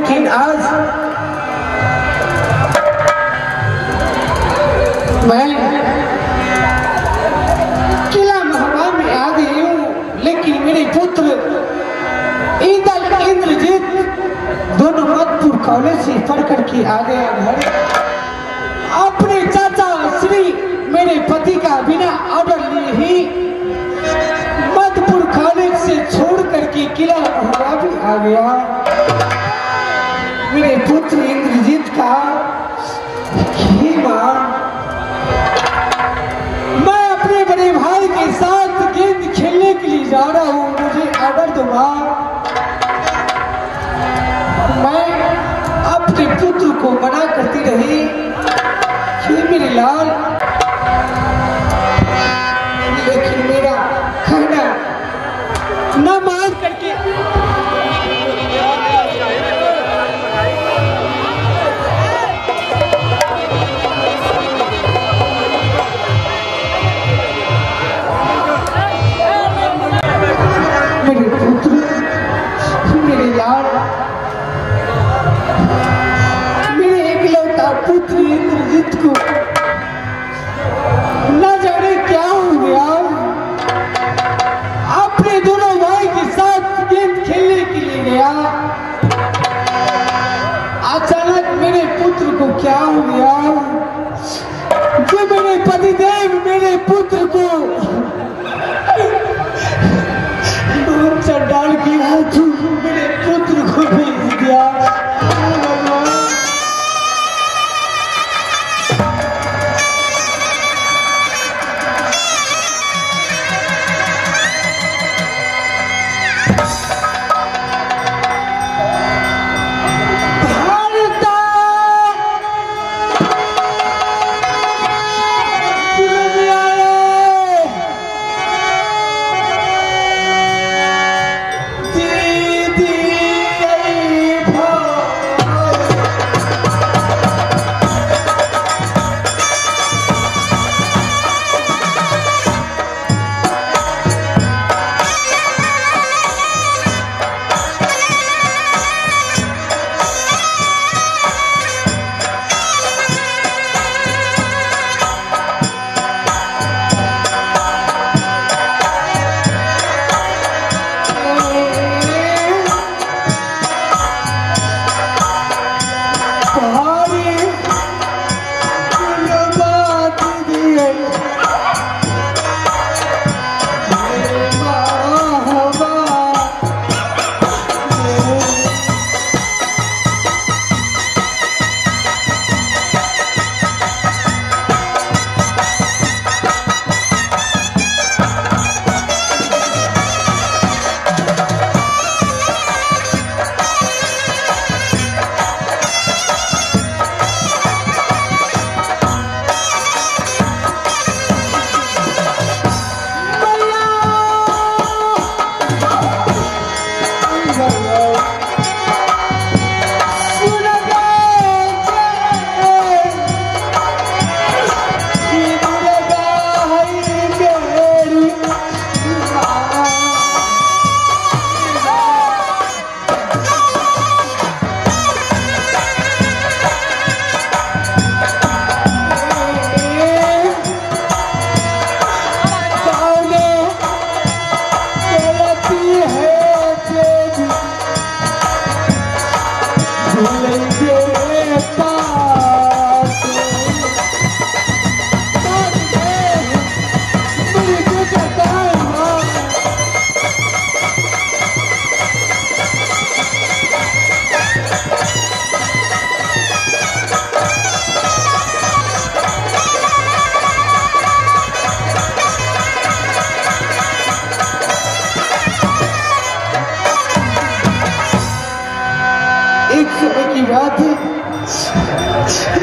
लेकिन आज मैं किला महमा में आ गई हूँ, लेकिन मेरे पुत्र इंद्रजीत दोनों मधुपुर कॉलेज से पढ़ करके आ गया घर। अपने चाचा श्री मेरे पति का बिना ऑर्डर लिए ही मधुपुर कॉलेज से छोड़ करके किला महमा भी आ गया। मेरे पुत्र इंद्रजीत का हे मां, मैं अपने बड़े भाई के साथ गेंद खेलने के लिए जा रहा हूँ, मुझे ऑर्डर दो मां। मैं अपने पुत्र को मना करती रही कि मेरे लाल, लेकिन मेरा कहना न मान करके मेरे पुत्र, मेरे लाल, मेरे एकलौता पुत्र इंद्रजीत को न जाने क्या हो गया, अपने दोनों भाई के साथ गेंद खेलने के लिए गया। अचानक मेरे पुत्र को क्या हो गया कि मेरे पतिदेव मेरे पुत्र को डाल के हाथों मेरे पुत्र को भेज दिया।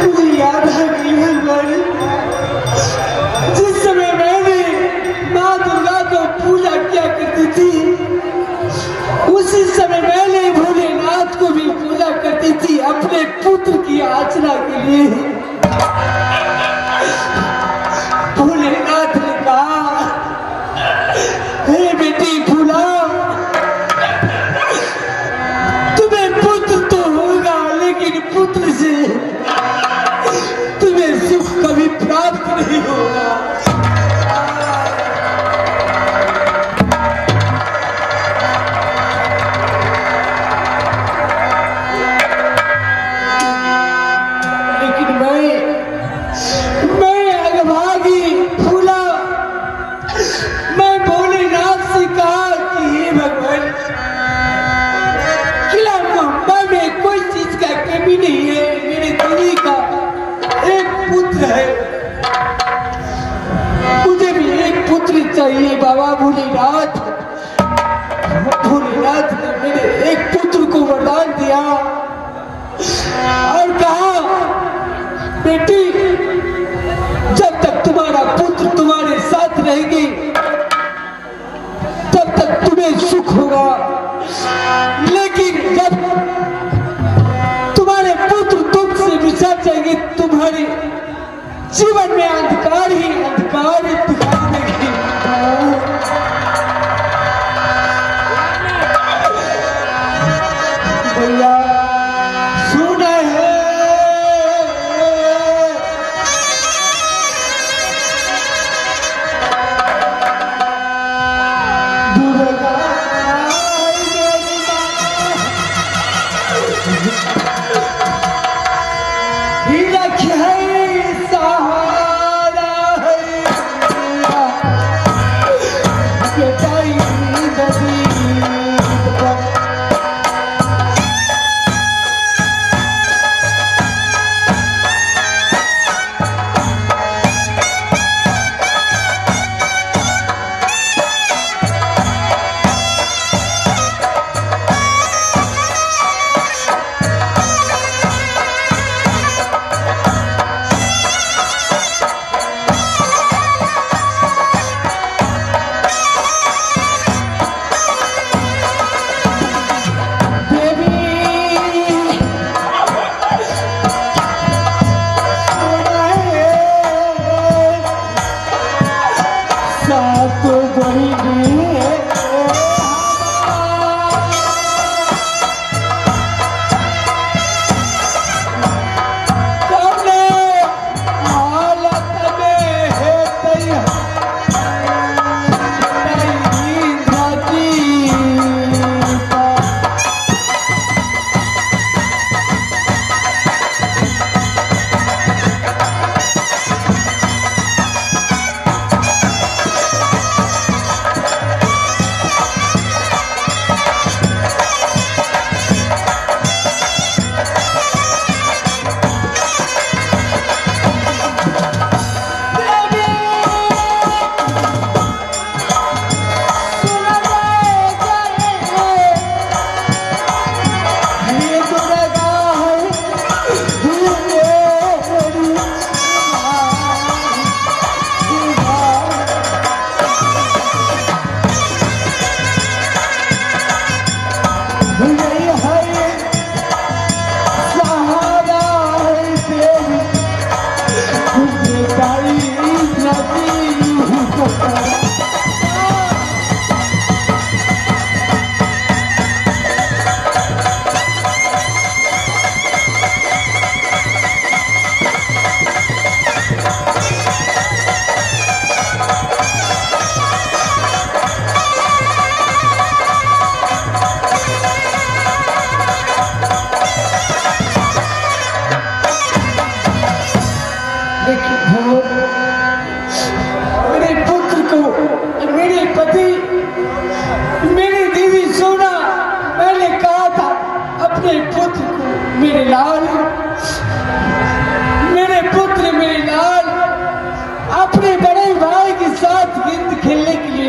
मुझे याद है जिस समय मैंने माँ दुर्गा को पूजा किया करती थी, उसी समय मैंने भोलेनाथ को भी पूजा करती थी अपने पुत्र की याचना के लिए। भोलेनाथ ने कहा, हे बेटी फूला, तुम्हें पुत्र तो हो किया और कहा, बेटी जब तक तुम्हारा पुत्र तुम्हारे साथ रहेगी तब तक तुम्हें सुख होगा, लेकिन जब तुम्हारे पुत्र तुमसे बिछड़ जाएंगे तुम्हारे जीवन में अंधकार ही अंधकार दिखाई देगी। भैया सुना है दुर्गा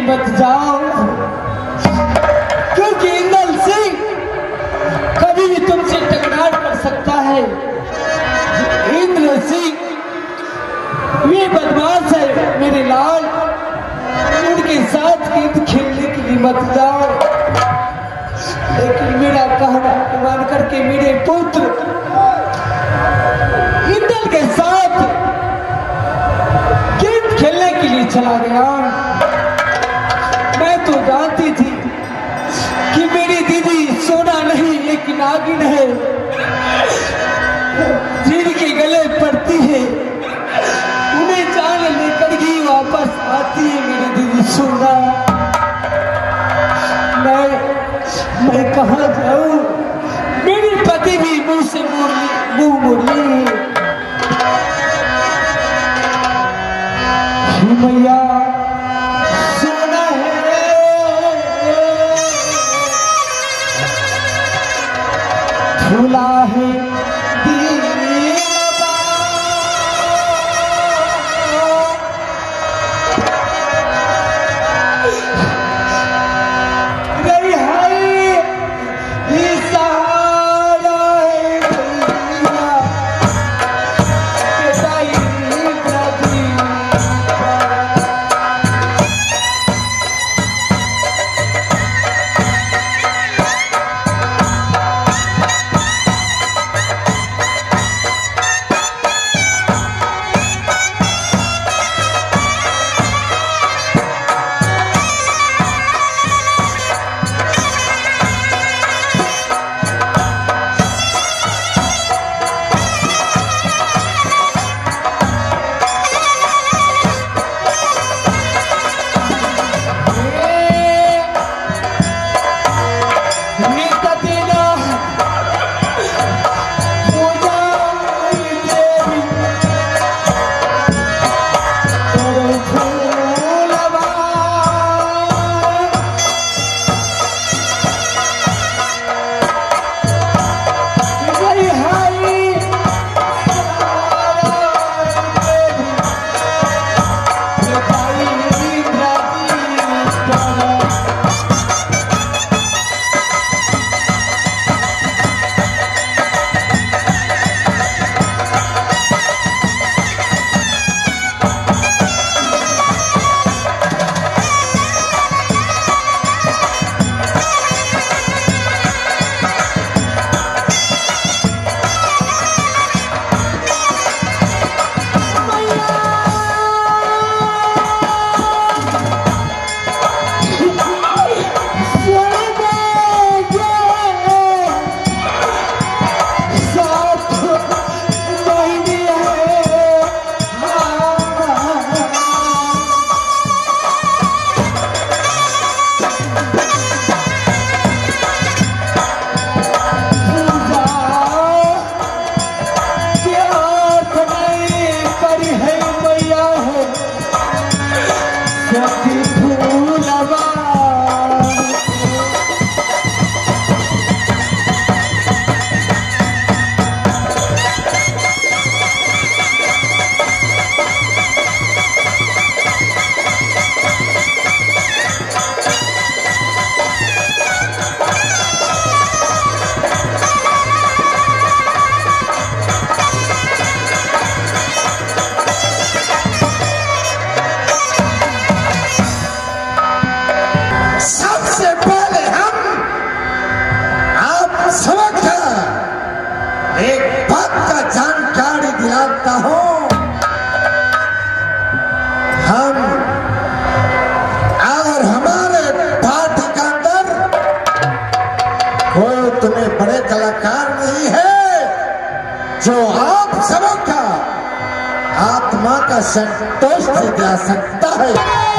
मत जाओ, क्योंकि इंदल सिंह कभी भी तुमसे टकरार कर सकता है। इंद्र सिंह ये बदमाश है मेरे लाल, उनके साथ गेंद खेलने के लिए मत जाओ। लेकिन मेरा कहना मान करके मेरे पुत्र इंदल के साथ गेंद खेलने के लिए चला गया। मैं तो जानती थी कि मेरी दीदी सोना नहीं लेकिन नागिन है, जिनके गले पड़ती है उन्हें जान लेकर ही वापस आती है मेरी दीदी सोना। मैं कहाँ जाऊं, मेरे पति भी मुंह से मुंह मोड़िए। मैया सोना है फूला है सहारा उतने बड़े कलाकार नहीं है जो आप सबका आत्मा का संतोष दिला सकता है।